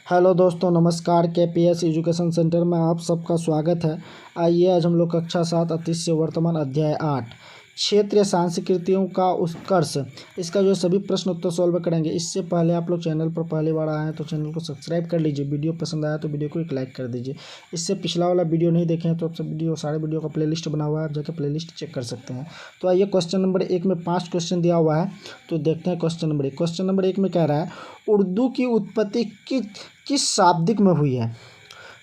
Hello दोस्तों, नमस्कार। KPS education centre में आप सबका स्वागत है। आइए आज हम लोग कक्षा 7 अतीत से वर्तमान अध्याय 8 क्षेत्रीय संस्कृतियों का उत्कर्ष, इसका जो सभी प्रश्न उत्तर सॉल्व करेंगे। इससे पहले आप लोग चैनल पर पहली बार आए हैं तो चैनल को सब्सक्राइब कर लीजिए। वीडियो पसंद आया तो वीडियो को एक लाइक कर दीजिए। इससे पिछला वाला वीडियो नहीं देखे हैं तो आप सब सारे वीडियो का प्लेलिस्ट बना हुआ है, आप जाकर प्लेलिस्ट चेक कर सकते हैं। तो आइए क्वेश्चन नंबर 1 में 5 क्वेश्चन दिया हुआ है, तो देखते हैं क्वेश्चन नंबर 1। क्वेश्चन नंबर 1 में कह रहा है उर्दू की उत्पत्ति किस शाब्दिक में हुई है।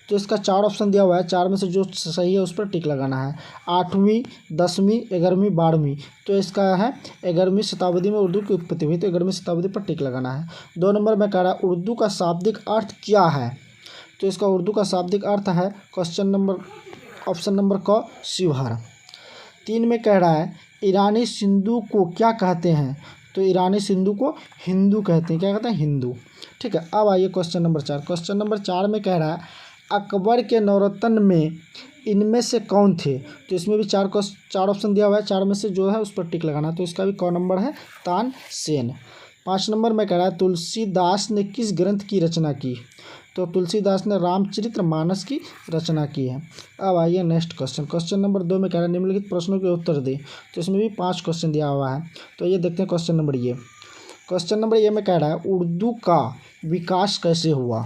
तो इसका 4 ऑप्शन दिया हुआ है, 4 में से जो सही है उस पर टिक लगाना है। 8वीं, 10वीं, 11वीं, 12वीं। तो इसका है 11वीं शताब्दी में उर्दू की उत्पत्ति हुई, तो 11वीं शताब्दी पर टिक लगाना है। 2 नंबर में कह रहा है उर्दू का शाब्दिक अर्थ क्या है। तो इसका उर्दू का शाब्दिक अर्थ है ऑप्शन नंबर क शिवहर। 3 में कह रहा है ईरानी सिंधु को क्या कहते हैं। तो ईरानी सिंधु को हिंदू कहते हैं। क्या कहते हैं? हिंदू। ठीक है। अब आइए क्वेश्चन नंबर 4। क्वेश्चन नंबर 4 में कह रहा है अकबर के नौरत्न में इनमें से कौन थे। तो इसमें भी 4 ऑप्शन दिया हुआ है, 4 में से जो है उस पर टिक लगाना। तो इसका भी क नंबर है तानसेन। 5 नंबर में कह रहा है तुलसीदास ने किस ग्रंथ की रचना की। तो तुलसीदास ने रामचरितमानस की रचना की है। अब आइए नेक्स्ट क्वेश्चन। क्वेश्चन नंबर 2 में कह रहा है निम्नलिखित प्रश्नों के उत्तर दे। तो इसमें भी 5 क्वेश्चन दिया हुआ है। तो ये देखते हैं क्वेश्चन नंबर ये। क्वेश्चन नंबर ये में कह रहा है उर्दू का विकास कैसे हुआ।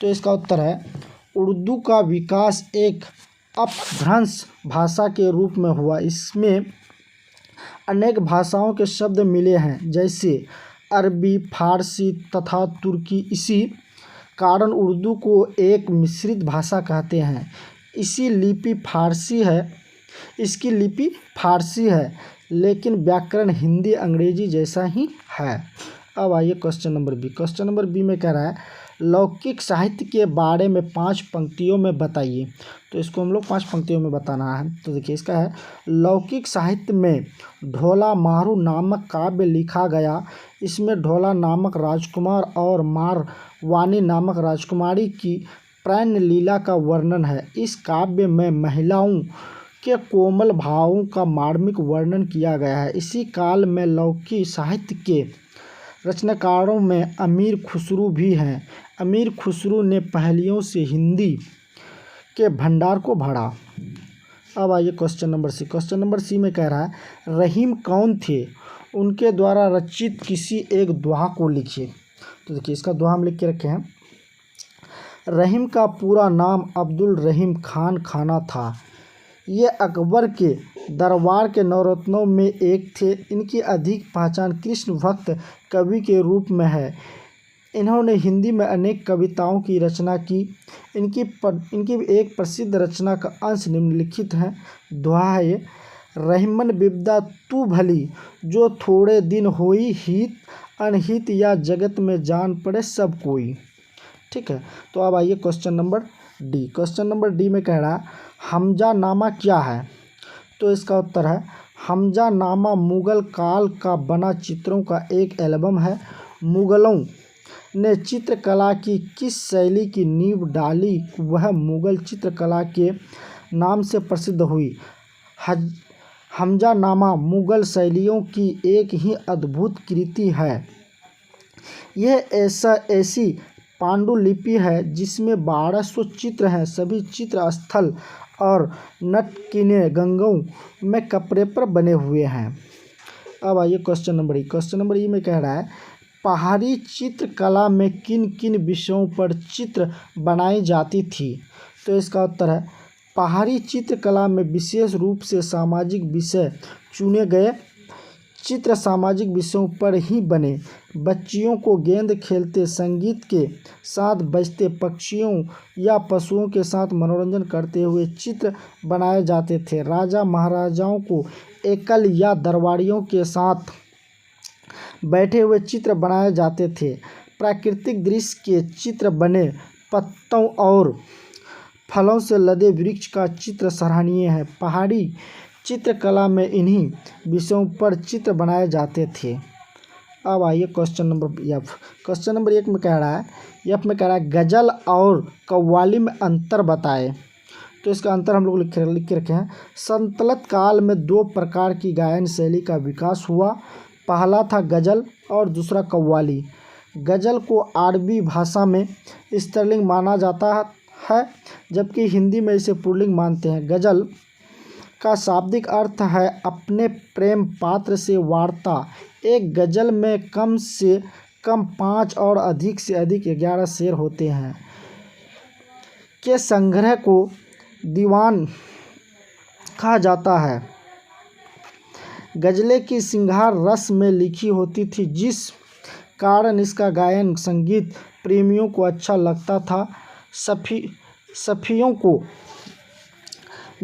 तो इसका उत्तर है उर्दू का विकास एक अपभ्रंश भाषा के रूप में हुआ। इसमें अनेक भाषाओं के शब्द मिले हैं, जैसे अरबी, फारसी तथा तुर्की। इसी कारण उर्दू को एक मिश्रित भाषा कहते हैं। इसकी लिपि फारसी है, लेकिन व्याकरण हिंदी अंग्रेजी जैसा ही है। अब आइए question number B. Question number B में कह रहा है लौकिक साहित्य के बारे में 5 पंक्तियों में बताइए। तो इसको हम लोग 5 पंक्तियों में बताना है। तो देखिए इसका है लौकिक साहित्य में ढोला मारू नामक काव्य लिखा गया। इसमें ढोला नामक राजकुमार और मारवानी नामक राजकुमारी की प्रेम लीला का वर्णन है। इस काव्य में महिलाओं के कोमल भावों का मार्मिक वर्णन किया गया है। इसी काल में लौकिक साहित्य के रचनाकारों में अमीर खुसरू भी हैं। अमीर खुसरू ने पहेलियों से हिंदी के भंडार को भरा। अब आइए question number C. Question number C में कह रहा है रहीम कौन थे, उनके द्वारा रचित किसी एक दोहा को लिखिए। तो देखिए इसका दोहा हम लिख के रखे हैं। रहीम का पूरा नाम अब्दुल रहीम खान खाना था। ये अकबर के दरबार के नौरत्नों में एक थे। इनकी अधिक पहचान कृष्ण भक्त कवि के रूप में है। इन्होंने हिंदी में अनेक कविताओं की रचना की। इनकी एक प्रसिद्ध रचना का अंश निम्नलिखित है। दोहा है ये, रहीमन बिब्दा तू भली, जो थोड़े दिन होई हित, अनहित या जगत में जान पड़े सब कोई। ठीक है। तो अब आइए question number D. Question number D में कह रहा है हमजा नामा क्या है। तो इसका उत्तर है हमजा नामा मुगल काल का बना चित्रों का एक एल्बम है। मुगलों ने चित्रकला की किस शैली की नींव डाली, वह मुगल चित्रकला के नाम से प्रसिद्ध हुई। हमजा नामा मुगल शैलियों की एक ही अद्भुत कृति है। यह ऐसी पांडुलिपि है जिसमें 1200 चित्र हैं। सभी चित्र स्थल और नटकीने गंगों में कपड़े पर बने हुए हैं। अब आइए क्वेश्चन नंबर ई। क्वेश्चन नंबर ई में कह रहा है पहाड़ी चित्रकला में किन किन विषयों पर चित्र बनाई जाती थी। तो इसका उत्तर है पहाड़ी चित्रकला में विशेष रूप से सामाजिक विषय चुने गए चित्र सामाजिक विषयों पर ही बने। बच्चियों को गेंद खेलते, संगीत के साथ बजते, पक्षियों या पशुओं के साथ मनोरंजन करते हुए चित्र बनाए जाते थे। राजा महाराजाओं को एकल या दरबारियों के साथ बैठे हुए चित्र बनाए जाते थे। प्राकृतिक दृश्य के चित्र बने। पत्तों और फलों से लदे वृक्ष का चित्र सराहनीय है। पहाड़ी चित्रकला में इन्हीं विषयों पर चित्र बनाए जाते थे। अब आइए question number F. Question number 1 में कह रहा है एफ में कह रहा है गज़ल और कव्वाली में अंतर बताए। तो इसका अंतर हम लोग लिख के रखे हैं। सल्तनत काल में 2 प्रकार की गायन शैली का विकास हुआ। पहला था गज़ल और दूसरा कव्वाली। गज़ल को अरबी भाषा में स्त्रीलिंग माना जाता है, जबकि हिंदी में इसे पुल्लिंग मानते हैं। गज़ल का शाब्दिक अर्थ है अपने प्रेम पात्र से वार्ता। एक गज़ल में कम से कम 5 और अधिक से अधिक 11 शेर होते हैं के संग्रह को दीवान कहा जाता है। गज़लें की श्रृंगार रस में लिखी होती थी, जिस कारण इसका गायन संगीत प्रेमियों को अच्छा लगता था। सूफियों को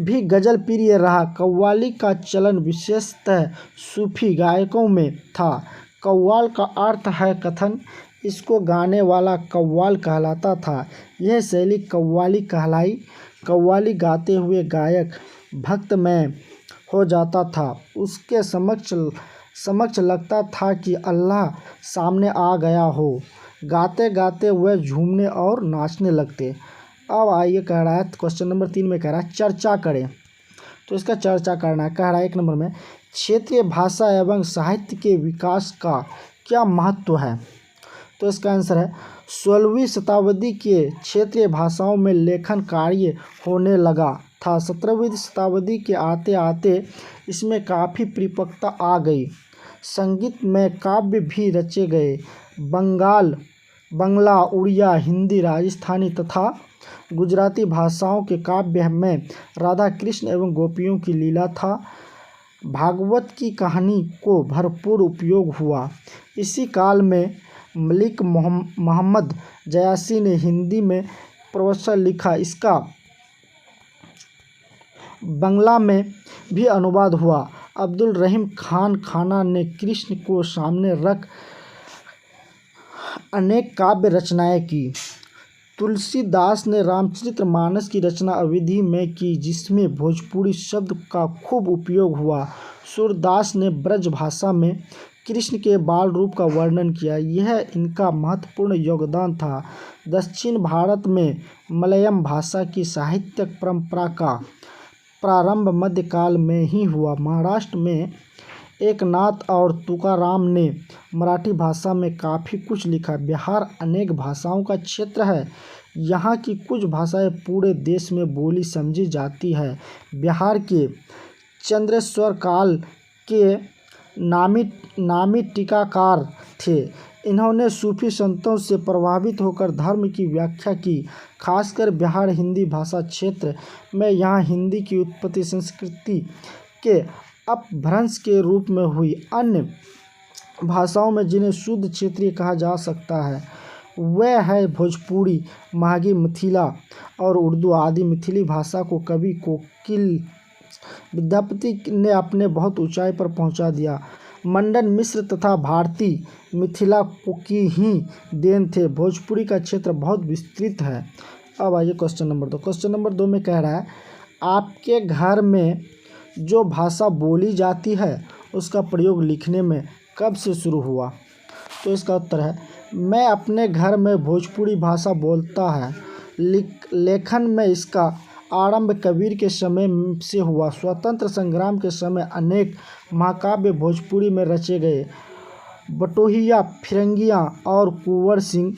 भी गज़ल प्रिय रहा। कव्वाली का चलन विशेषतः सूफी गायकों में था। कव्वाल का अर्थ है कथन। इसको गाने वाला कव्वाल कहलाता था। यह शैली कव्वाली कहलाई। कव्वाली गाते हुए गायक भक्तमय हो जाता था। उसके समक्ष लगता था कि अल्लाह सामने आ गया हो। गाते गाते वह झूमने और नाचने लगते। अब आइए कह रहा है क्वेश्चन नंबर 3 में कह रहा है चर्चा करें। तो इसका चर्चा करना है। कह रहा है 1 नंबर में क्षेत्रीय भाषा एवं साहित्य के विकास का क्या महत्व है। तो इसका आंसर है 16वीं शताब्दी के क्षेत्रीय भाषाओं में लेखन कार्य होने लगा था। 17वीं शताब्दी के आते आते इसमें काफ़ी परिपक्वता आ गई। संगीत में काव्य भी रचे गए। बंगला, उड़िया, हिंदी, राजस्थानी तथा गुजराती भाषाओं के काव्य में राधा कृष्ण एवं गोपियों की लीला था। भागवत की कहानी को भरपूर उपयोग हुआ। इसी काल में मलिक मोहम्मद जयासी ने हिंदी में प्रवचन लिखा। इसका बंगला में भी अनुवाद हुआ। अब्दुल रहीम खान खाना ने कृष्ण को सामने रख अनेक काव्य रचनाएं की। तुलसीदास ने रामचरितमानस की रचना अवधी में की, जिसमें भोजपुरी शब्द का खूब उपयोग हुआ। सूरदास ने ब्रज भाषा में कृष्ण के बाल रूप का वर्णन किया। यह इनका महत्वपूर्ण योगदान था। दक्षिण भारत में मलयालम भाषा की साहित्यिक परंपरा का प्रारंभ मध्यकाल में ही हुआ। महाराष्ट्र में एकनाथ और तुकाराम ने मराठी भाषा में काफ़ी कुछ लिखा। बिहार अनेक भाषाओं का क्षेत्र है। यहाँ की कुछ भाषाएं पूरे देश में बोली समझी जाती है। बिहार के चंद्रेश्वर काल के नामी टीकाकार थे। इन्होंने सूफी संतों से प्रभावित होकर धर्म की व्याख्या की। खासकर बिहार हिंदी भाषा क्षेत्र में यहाँ हिंदी की उत्पत्ति संस्कृति के अपभ्रंश के रूप में हुई। अन्य भाषाओं में जिन्हें शुद्ध क्षेत्रीय कहा जा सकता है वह है भोजपुरी, माघी, मिथिला और उर्दू आदि। मिथिली भाषा को कवि कोकिल विद्यापति ने अपने बहुत ऊंचाई पर पहुंचा दिया। मंडन मिश्र तथा भारती मिथिला की ही देन थे। भोजपुरी का क्षेत्र बहुत विस्तृत है। अब आइए क्वेश्चन नंबर 2। क्वेश्चन नंबर 2 में कह रहा है आपके घर में जो भाषा बोली जाती है उसका प्रयोग लिखने में कब से शुरू हुआ। तो इसका उत्तर है मैं अपने घर में भोजपुरी भाषा बोलता है। लेखन में इसका आरंभ कबीर के समय से हुआ। स्वतंत्र संग्राम के समय अनेक महाकाव्य भोजपुरी में रचे गए। बटोहिया, फिरंगियाँ और कुंवर सिंह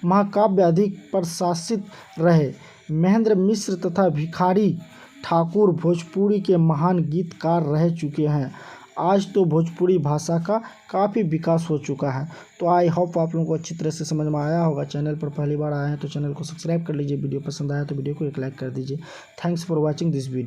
महाकाव्य अधिक प्रशासित रहे। महेंद्र मिश्र तथा भिखारी ठाकुर भोजपुरी के महान गीतकार रह चुके हैं। आज तो भोजपुरी भाषा का काफ़ी विकास हो चुका है। तो आई होप आप लोगों को अच्छी तरह से समझ में आया होगा। चैनल पर पहली बार आए हैं तो चैनल को सब्सक्राइब कर लीजिए। वीडियो पसंद आया तो वीडियो को एक लाइक कर दीजिए। Thanks for watching this video.